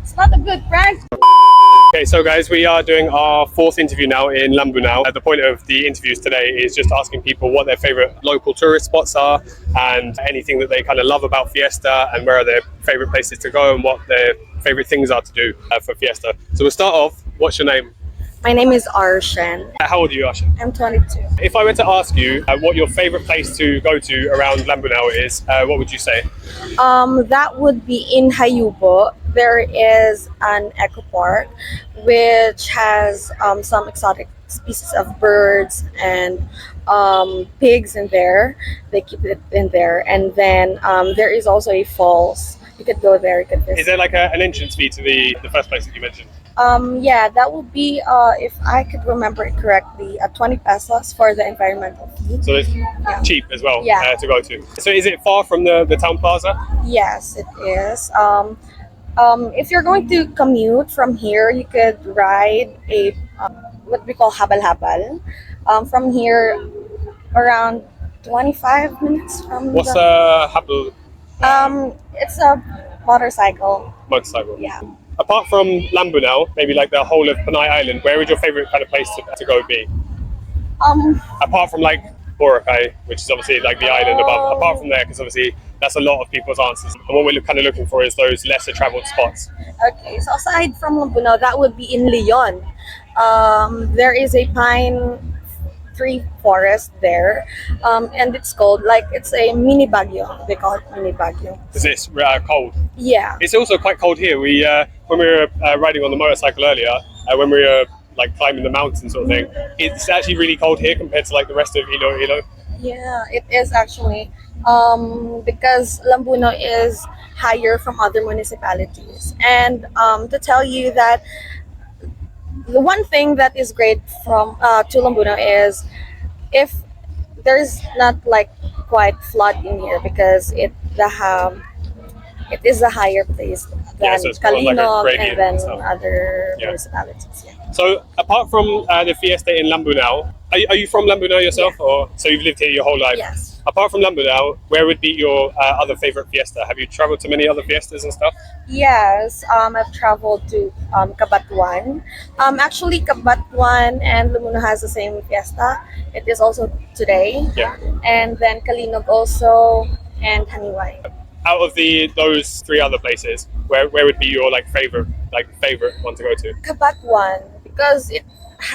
It's not a good prank. Okay, so guys, we are doing our fourth interview now in Lambunao. The point of the interviews today is just asking people what their favorite local tourist spots are and anything that they kind of love about Fiesta and where are their favorite places to go and what their favorite things are to do for Fiesta. So we'll start off. What's your name? My name is Aran. How old are you, Asha? I'm 22. If I were to ask you what your favorite place to go to around Lambunao is, what would you say? That would be in Hayubo. There is an eco park which has some exotic species of birds and pigs in there. They keep it in there. And then there is also a falls. You could go there. You could visit. Is there like an entrance fee to the first place that you mentioned? Yeah, that would be, if I could remember it correctly, 20 pesos for the environmental fee. So it's cheap as well to go to. So is it far from the town plaza? Yes, it is. If you're going to commute from here, you could ride a what we call habal-habal. From here, around 25 minutes from. What's a habal? It's a motorcycle. Motorcycle. Yeah. Apart from Lambunao, maybe like the whole of Panay Island, where would your favorite kind of place to go be? Apart from like Boracay, which is obviously like the island above. Apart from there, because obviously that's a lot of people's answers. And what we're kind of looking for is those lesser traveled spots. Okay, so aside from Lambunao, that would be in Leon. There is a pine tree forest there, and it's called, like, it's a mini Baguio. They call it mini Baguio. Is it cold? Yeah. It's also quite cold here. We when we were riding on the motorcycle earlier, when we were like climbing the mountain sort of thing, it's actually really cold here compared to like the rest of Iloilo. Yeah, it is actually, because Lambunao is higher from other municipalities. And to tell you that the one thing that is great from to Lambunao is if there's not like quite flood in here, because it is a higher place than so it's more like a Kalinog gradient and then and stuff. other municipalities. Yeah. So apart from the Fiesta in Lambunao, are you from Lambunao yourself, or so you've lived here your whole life? Yes. Apart from Lambunao, where would be your other favorite fiesta? Have you traveled to many other fiestas and stuff? Yes, I've traveled to Cabatuan. Actually, Cabatuan and Lumuno has the same fiesta. It is also today. Yeah. And then Kalinog also, and Haniway. Out of those three other places, where would be your favorite one to go to? Cabatuan, because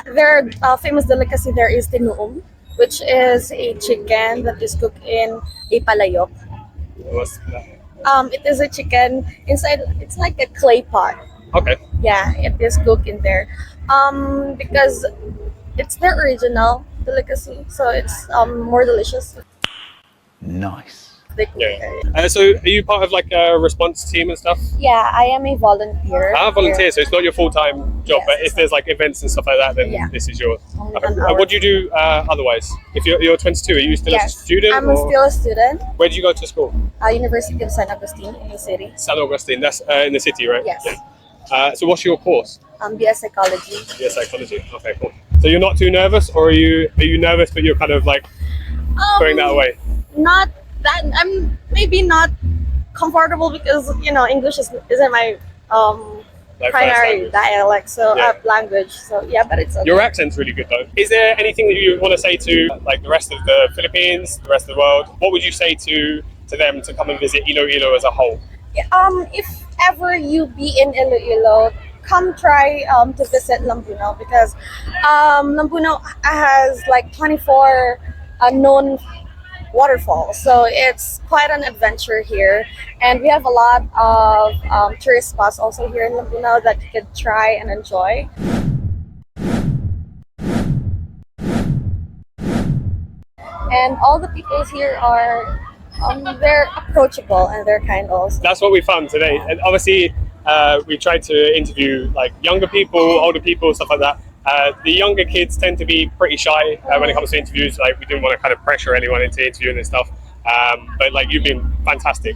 their famous delicacy there is tinuum, which is a chicken that is cooked in a palayok. What's that? It is a chicken inside. It's like a clay pot. Okay. Yeah, it is cooked in there. Because it's their original delicacy, so it's more delicious. Nice. Yeah. So are you part of like a response team and stuff? Yeah, I am a volunteer. Volunteer, so it's not your full-time job, Yes, but if there's like events and stuff like that, then this is yours. Only Okay. an hour. What do you do otherwise? If you're 22, are you still a student? I'm or still a student. where do you go to school? University of San Agustin in the city. San Augustine, that's in the city, right? Yes. Yeah. So what's your course? BS Psychology. Yeah, psychology. Okay, cool. So you're not too nervous, or are you nervous but you're kind of like throwing that away? Not that, I'm maybe not comfortable because English isn't my Like primary first language. dialect, so Yeah. language. So yeah, but it's okay. Your accent's really good though. Is there anything that you want to say to like the rest of the Philippines, the rest of the world? What would you say to them to come and visit Iloilo as a whole? If ever you be in Iloilo, come try to visit Lambunao, because Lambunao has like 24 known waterfalls, so it's quite an adventure here, and we have a lot of tourist spots also here in Lambunao that you could try and enjoy. And all the people here are they're approachable and they're kind also. That's what we found today, and obviously we tried to interview like younger people, older people, stuff like that. The younger kids tend to be pretty shy when it comes to interviews. Like, we didn't want to kind of pressure anyone into interviewing and stuff. But like, you've been fantastic.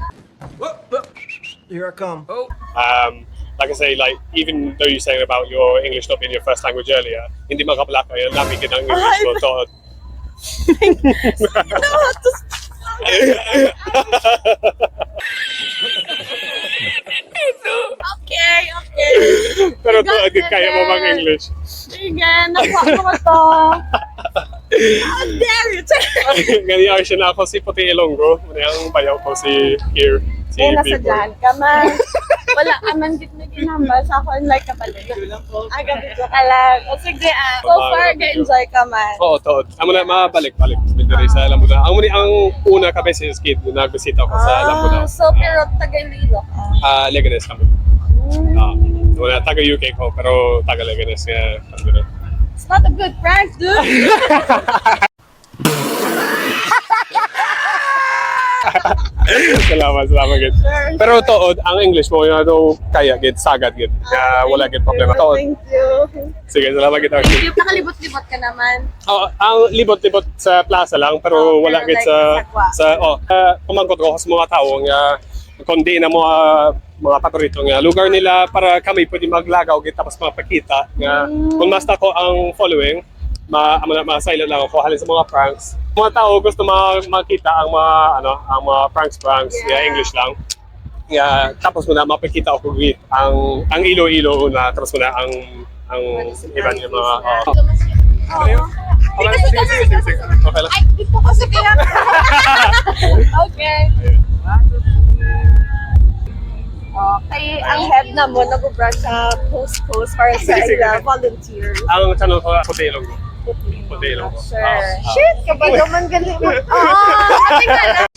Here I come. Like I say, like, even though you're saying about your English not being your first language earlier, hindi magkapalaka yan, namin ng English mo to. Okay. Di kaya mo mag-English. Sige, nakuha ko ba to? How dare you? Ganyan siya na ako si Puti Ilonggo. Ang bayaw ko si Here. Si Eh, nasa Big Boy. dyan ka man. Wala ka man dit na ginambal sa ako like kabalik. Gabi ko ka lang. O sige So far, ga-enjoy ka man. Oo, tood. Amo na mabalik-balik. Bindari sa Lambuna. Ang una ka beses kid na nagbisita ko sa Lambuna. So, pero taga-Lilo ka. Leganes kami. Wala, taga-UK ko, pero taga-Leganes nga. It's not a good prank, dude. Salamat gid. Pero tood, ang English mo yung ano kaya gid sagad gid. Kaya wala gid problema tood. Thank you. Sige, salamat gid. Thank you. Nakalibot-libot ka naman. Ang libot-libot sa plaza lang pero wala pero gid like sa kumangkot ko sa mga tao nga kundi na mga paborito nga lugar nila para kami pwede maglagaw gid tapos mapakita nga kung mas ako ang following ma-silent lang ako halin sa mga pranks. Mga tao gusto makita ang mga pranks English lang. Tapos mo na mapakita ako with ang ilo-ilo na tapos mo na ang iba niya mga Sige. Okay lang. Ay, dito ko sige. Okay. Okay, ang head na mo nag-brush sa post para sa Sige. volunteer. Ang channel ko Puti Ilonggo. Puti Ilonggo. Sure. Shit, kapag naman galing mo. Ating na lang.